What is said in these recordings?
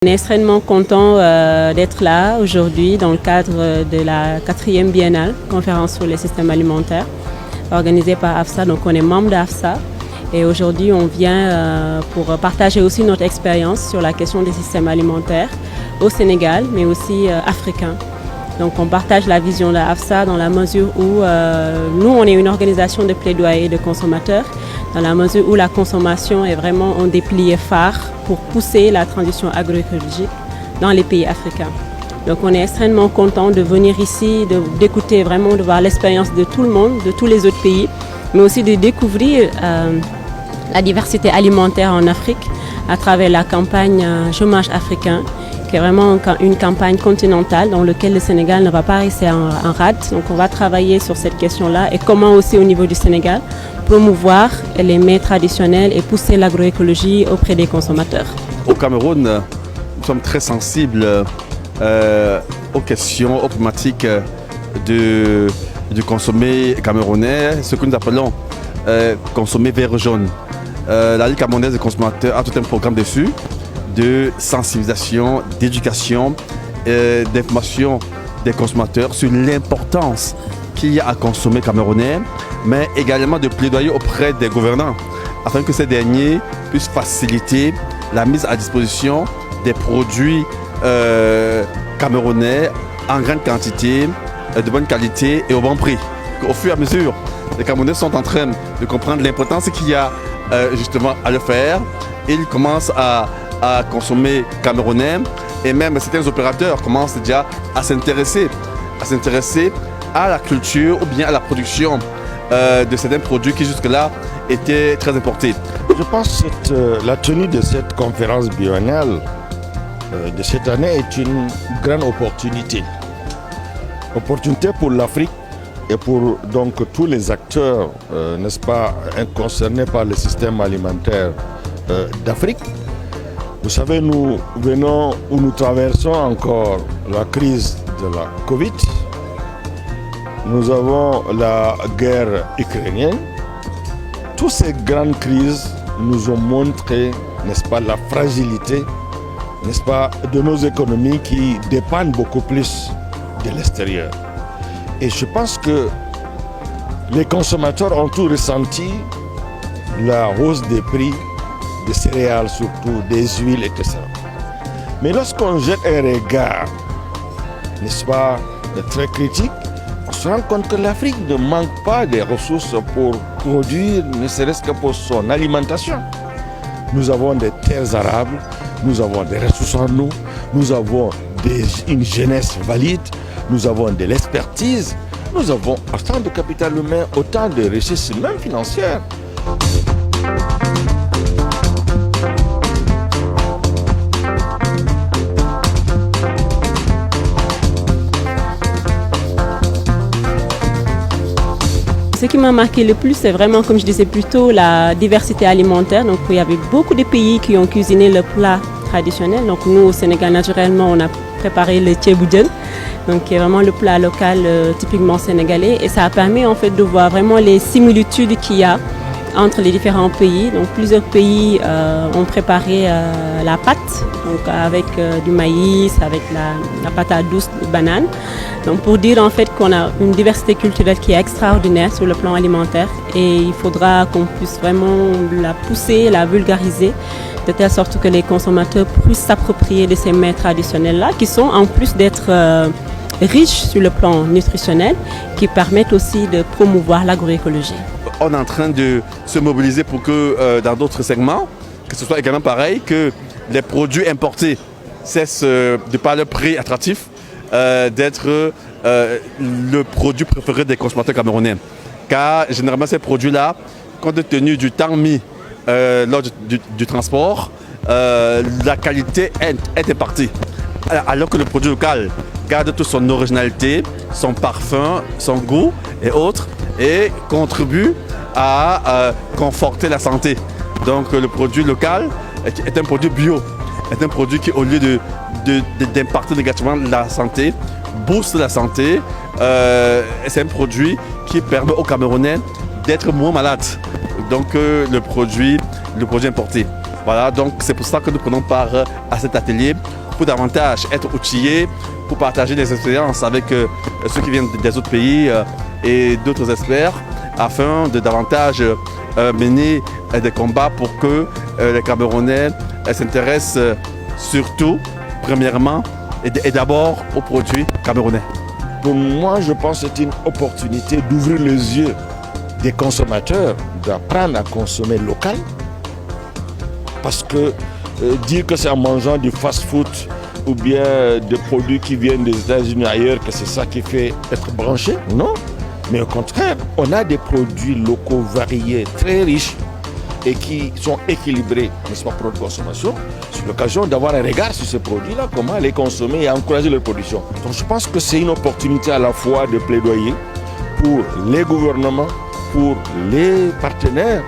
On est extrêmement content d'être là aujourd'hui dans le cadre de la 4e biennale, conférence sur les systèmes alimentaires, organisée par AFSA. Donc on est membre d'AFSA et aujourd'hui on vient pour partager aussi notre expérience sur la question des systèmes alimentaires au Sénégal, mais aussi africains. Donc on partage la vision de AFSA dans la mesure où nous on est une organisation de plaidoyer de consommateurs, dans la mesure où la consommation est vraiment un des piliers phares pour pousser la transition agroécologique dans les pays africains. Donc on est extrêmement content de venir ici, d'écouter vraiment, de voir l'expérience de tout le monde, de tous les autres pays, mais aussi de découvrir la diversité alimentaire en Afrique à travers la campagne Chômage africain, qui est vraiment une campagne continentale dans laquelle le Sénégal ne va pas rester en rade. Donc on va travailler sur cette question-là et comment aussi au niveau du Sénégal promouvoir les mets traditionnels et pousser l'agroécologie auprès des consommateurs. Au Cameroun, nous sommes très sensibles aux questions, aux problématiques du consommé camerounais, ce que nous appelons consommer vert jaune. La Ligue camerounaise des consommateurs a tout un programme dessus de sensibilisation, d'éducation, d'information des consommateurs sur l'importance qu'il y a à consommer camerounais, mais également de plaidoyer auprès des gouvernants afin que ces derniers puissent faciliter la mise à disposition des produits camerounais en grande quantité, de bonne qualité et au bon prix. Au fur et à mesure, les Camerounais sont en train de comprendre l'importance qu'il y a justement à le faire. Ils commencent à consommer camerounais et même certains opérateurs commencent déjà à s'intéresser à la culture ou bien à la production de certains produits qui jusque-là étaient très importés. Je pense que la tenue de cette conférence biennale de cette année est une grande opportunité. Opportunité pour l'Afrique et pour donc tous les acteurs, n'est-ce pas, concernés par le système alimentaire d'Afrique. Vous savez, nous venons ou nous traversons encore la crise de la Covid. Nous avons la guerre ukrainienne. Toutes ces grandes crises nous ont montré, n'est-ce pas, la fragilité, n'est-ce pas, de nos économies qui dépendent beaucoup plus de l'extérieur. Et je pense que les consommateurs ont tout ressenti, la hausse des prix des céréales surtout, des huiles et tout ça. Mais lorsqu'on jette un regard, n'est-ce pas, très critique, on se rend compte que l'Afrique ne manque pas de ressources pour produire, ne serait-ce que pour son alimentation. Nous avons des terres arables, nous avons des ressources en eau, nous avons une jeunesse valide, nous avons de l'expertise, nous avons autant de capital humain, autant de richesses même financières. Ce qui m'a marqué le plus, c'est vraiment, comme je disais plus tôt, la diversité alimentaire. Donc, il y avait beaucoup de pays qui ont cuisiné le plat traditionnel. Donc, nous, au Sénégal, naturellement, on a préparé le thiéboudienne, donc qui est vraiment le plat local typiquement sénégalais. Et ça a permis, en fait, de voir vraiment les similitudes qu'il y a entre les différents pays. Donc, plusieurs pays ont préparé la pâte, donc avec du maïs, avec la patate douce de banane. Donc pour dire en fait qu'on a une diversité culturelle qui est extraordinaire sur le plan alimentaire et il faudra qu'on puisse vraiment la pousser, la vulgariser de telle sorte que les consommateurs puissent s'approprier de ces mets traditionnels-là qui sont en plus d'être riches sur le plan nutritionnel, qui permettent aussi de promouvoir l'agroécologie. On est en train de se mobiliser pour que dans d'autres segments, que ce soit également pareil, que les produits importés cessent de par le prix attractif d'être le produit préféré des consommateurs camerounais. Car généralement ces produits-là, compte tenu du temps mis lors du transport, la qualité est impartie. Alors que le produit local garde toute son originalité, son parfum, son goût et autres, et contribue à conforter la santé. Donc le produit local est un produit bio, est un produit qui, au lieu d'impacter négativement la santé, booste la santé. C'est un produit qui permet aux Camerounais d'être moins malades. Donc le produit importé. Voilà, donc c'est pour ça que nous prenons part à cet atelier pour davantage être outillés, pour partager des expériences avec ceux qui viennent des autres pays et d'autres experts, afin de davantage mener des combats pour que les Camerounais s'intéressent surtout, premièrement et d'abord aux produits camerounais. Pour moi, je pense que c'est une opportunité d'ouvrir les yeux des consommateurs, d'apprendre à consommer local. Parce que dire que c'est en mangeant du fast-food ou bien des produits qui viennent des États-Unis ailleurs que c'est ça qui fait être branché, non. Mais au contraire, on a des produits locaux variés, très riches et qui sont équilibrés, n'est-ce pas, pour notre consommation. C'est l'occasion d'avoir un regard sur ces produits-là, comment les consommer et encourager leur production. Donc je pense que c'est une opportunité à la fois de plaidoyer pour les gouvernements, pour les partenaires,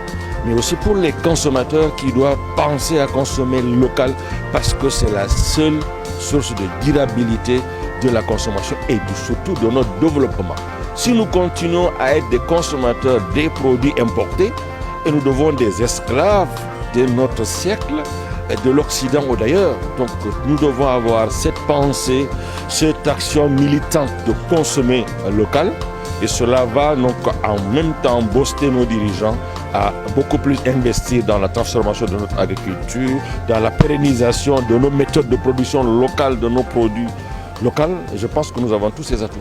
mais aussi pour les consommateurs qui doivent penser à consommer local parce que c'est la seule source de durabilité de la consommation et surtout de notre développement. Si nous continuons à être des consommateurs des produits importés, et nous devons des esclaves de notre siècle, et de l'Occident ou d'ailleurs. Donc nous devons avoir cette pensée, cette action militante de consommer local. Et cela va donc en même temps booster nos dirigeants à beaucoup plus investir dans la transformation de notre agriculture, dans la pérennisation de nos méthodes de production locale, de nos produits locaux. Et je pense que nous avons tous ces atouts.